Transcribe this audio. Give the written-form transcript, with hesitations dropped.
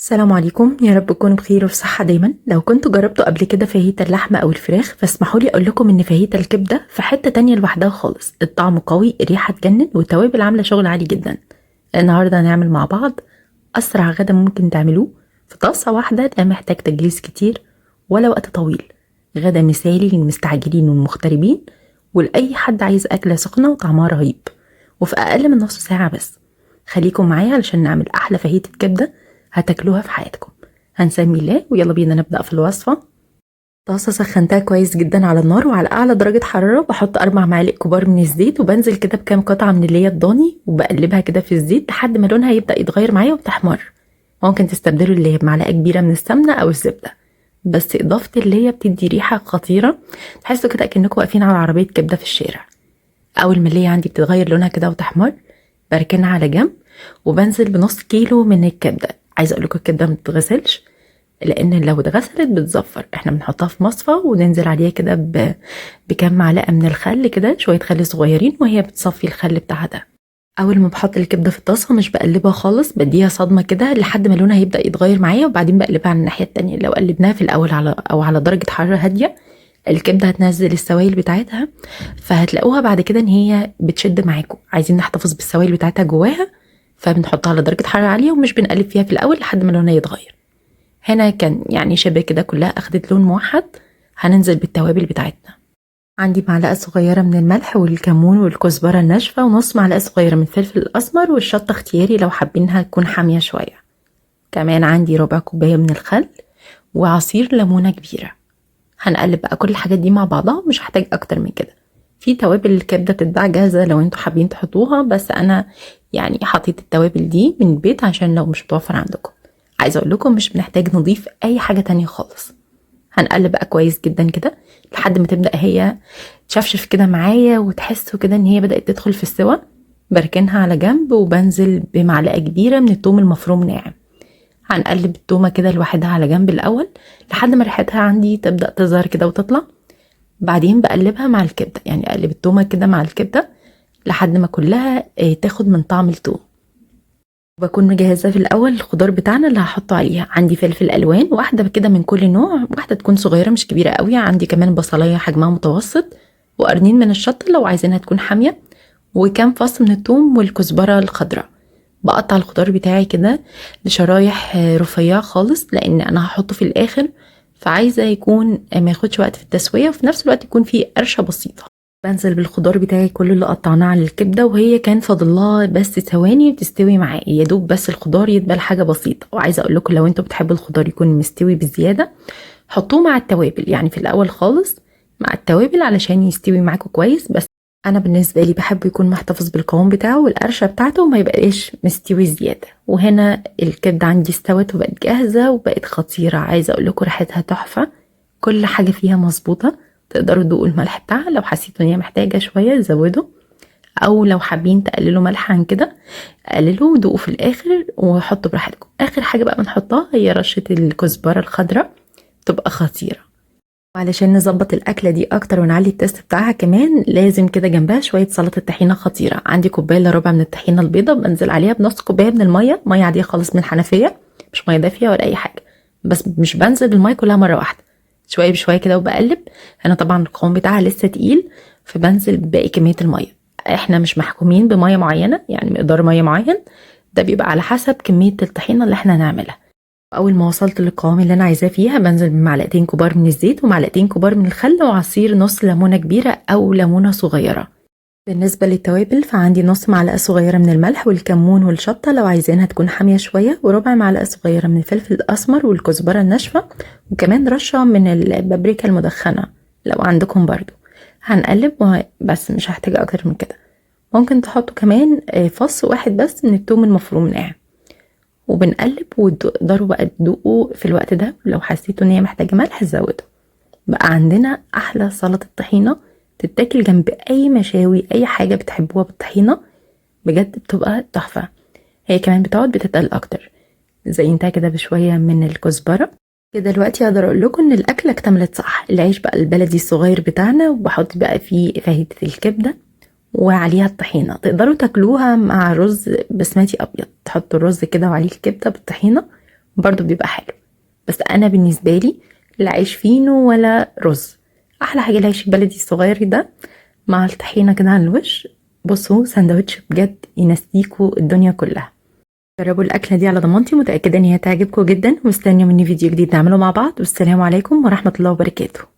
السلام عليكم، يا رب تكونوا بخير وفي صحة دايما. لو كنتوا جربتوا قبل كده فاهيتا اللحمة أو الفراخ فاسمحوا لي أقول لكم إن فاهيتا الكبدة في حتة تانية لوحدها خالص. الطعم قوي، الريحة تجنن، والتوابل عاملة شغل عالي جدا. النهاردة هنعمل مع بعض أسرع غدا ممكن تعملوه في طاسة واحدة، لا محتاج تجهيز كتير ولا وقت طويل. غدا مثالي للمستعجلين والمغتربين، ولأي حد عايز أكلة سخنة وطعمها رهيب، وفي أقل من نص ساعة بس. خليكم معايا علشان نعمل أحلى فاهيتة كبدة هتاكلوها في حياتكم. هنسمي الله ويلا بينا نبدأ في الوصفة. طاسة سخنتها كويس جدا على النار وعلى أعلى درجة حرارة، بحط 4 معالق كبار من الزيت، وبنزل كده بكام قطعة من اللي هي الضاني، وبقلبها كده في الزيت لحد ما لونها يبدأ يتغير معايا وتحمر. ممكن تستبدلوا اللي هي بمعلقة كبيرة من السمنة أو الزبدة، بس إضافة اللي هي بتدي ريحة خطيرة، تحسوا كده كأنكم واقفين على عربية كبدة في الشارع. أول ما اللي هي عندي بتتغير لونها كده وتحمر، بركنها على جنب وبنزل بنص كيلو من الكبدة. عايزة أقول لكم الكبدة ما بتتغسلش، لان لو اتغسلت بتزفر. احنا بنحطها في مصفى وننزل عليها كده بكام معلقه من الخل، كده شويه خل صغيرين، وهي بتصفي الخل بتاعها ده. اول ما بحط الكبده في الطاسه مش بقلبها خالص، بديها صدمه كده لحد ما لونها يبدا يتغير معايا، وبعدين بقلبها على الناحيه التانية. لو قلبناها في الاول على درجه حراره هاديه، الكبده هتنزل السوائل بتاعتها، فهتلاقوها بعد كده ان هي بتشد معاكم. عايزين نحتفظ بالسوائل بتاعتها جواها، فبنحطها على درجه حراره عاليه ومش بنقلب فيها في الاول لحد ما لونها يتغير. هنا كان يعني شبه كده كلها اخدت لون موحد. هننزل بالتوابل بتاعتنا. عندي معلقه صغيره من الملح والكمون والكزبره الناشفه، ونص معلقه صغيره من الفلفل الاسمر، والشطه اختياري لو حابينها تكون حاميه شويه. كمان عندي ربع كوبايه من الخل، وعصير ليمونه كبيره. هنقلب بقى كل الحاجات دي مع بعضها، مش هحتاج اكتر من كده. في توابل الكبده بتتباع جاهزه لو انتوا حابين تحطوها، بس انا يعني حطيت التوابل دي من البيت عشان لو مش متوفر عندكم. عايزه اقول لكم مش بنحتاج نضيف اي حاجه تانية خالص. هنقلب بقى كويس جدا كده لحد ما تبدا هي تشفشف كده معايا، وتحسوا كده ان هي بدات تدخل في السوا. بركنها على جنب وبنزل بمعلقه كبيره من الثوم المفروم ناعم. هنقلب التومه كده لوحدها على جنب الاول لحد ما ريحتها عندي تبدا تظهر كده وتطلع. بعدين بقلبها مع الكبده، يعني اقلب التومه كده مع الكبده لحد ما كلها تاخد من طعم التوم. بكون مجهزة في الأول الخضار بتاعنا اللي هحطه عليها. عندي فلفل ألوان واحدة كده من كل نوع، واحدة تكون صغيرة مش كبيرة قوي. عندي كمان بصلاية حجمها متوسط، وقرنين من الشطة لو عايزينها تكون حامية، وكام فص من الثوم والكزبرة الخضراء. بقطع الخضار بتاعي كده لشرايح رفيعة خالص، لأن أنا هحطه في الآخر، فعايزة يكون ما ياخدش وقت في التسوية، وفي نفس الوقت يكون فيه قرشة بسيطة. بنزل بالخضار بتاعي كله اللي قطعناه على الكبده، وهي كان فاضل لها بس ثواني بتستوي معايا، يا دوب بس الخضار يدبل حاجه بسيطه. وعايزه اقول لكم لو انتوا بتحبوا الخضار يكون مستوي بزياده، حطوه مع التوابل، يعني في الاول خالص مع التوابل علشان يستوي معاكم كويس. بس انا بالنسبه لي بحب يكون محتفظ بالقوام بتاعه والقرشه بتاعته، وما يبقاش مستوي زياده. وهنا الكبده عندي استوت وبقت جاهزه وبقت خطيره. عايزه اقول لكم ريحتها تحفه، كل حاجه فيها مظبوطه. تقدروا تدوقوا الملح بتاعها، لو حسيتوا ان هي محتاجه شويه زودوا، او لو حابين تقللوا ملح عن كده قللوا ودوقوا في الاخر وحطوا براحتكم. اخر حاجه بقى بنحطها هي رشه الكزبره الخضراء، تبقى خطيره. وعلشان نظبط الاكله دي اكتر ونعلي التست بتاعها كمان، لازم كده جنبها شويه سلطه طحينه خطيره. عندي كوبايه الا ربع من الطحينه البيضه، بنزل عليها بنص كوبايه من الميه، ميه عاديه خالص من الحنفيه، مش ميه دافيه ولا اي حاجه. بس مش بنزل بالميه كلها مره واحده، شويه بشويه كده وبقلب. انا طبعا القوام بتاعها لسه تقيل، فبنزل بباقي كميه الميه. احنا مش محكومين بميه معينه، يعني مقدار ميه معين، ده بيبقى على حسب كميه الطحينه اللي احنا هنعملها. اول ما وصلت للقوام اللي انا عايزاه فيها، بنزل بمعلقتين كبار من الزيت ومعلقتين كبار من الخل وعصير نص ليمونه كبيره او ليمونه صغيره. بالنسبه للتوابل فعندي نص معلقه صغيره من الملح والكمون والشطه لو عايزينها تكون حاميه شويه، وربع معلقه صغيره من الفلفل الاسمر والكزبره الناشفه، وكمان رشه من البابريكا المدخنه لو عندكم برضو. هنقلب بس مش هحتاج اكتر من كده. ممكن تحطوا كمان فص واحد بس من الثوم المفروم ناعم. وبنقلب، وتقدروا بقى تدوقوا في الوقت ده، لو حسيتوا ان هي محتاجه ملح زودوا. بقى عندنا احلى سلطه طحينه تتاكل جنب اي مشاوي، اي حاجه بتحبوها بالطحينه، بجد بتبقى تحفه. هي كمان بتقعد بتتقل اكتر. زينتها كده بشويه من الكزبره. كده دلوقتي اقدر اقول لكم ان الاكله اكتملت صح. العيش بقى البلدي الصغير بتاعنا، وبحط بقى فيه فاهيتة الكبده وعليها الطحينة. تقدروا تاكلوها مع رز بسمتي أبيض، تحطوا الرز كده وعليه الكبدة بالطحينة، برضو بيبقى حلو. بس انا بالنسبه لي لا عيش فينو ولا رز، احلى حاجه العيش البلدي الصغير ده مع الطحينه كده على الوش. بصوا سندوتش بجد ينسيكوا الدنيا كلها. جربوا الاكله دي على ضمانتي، متاكده ان هي تعجبكم جدا، واستنوا مني فيديو جديد نعمله مع بعض. والسلام عليكم ورحمه الله وبركاته.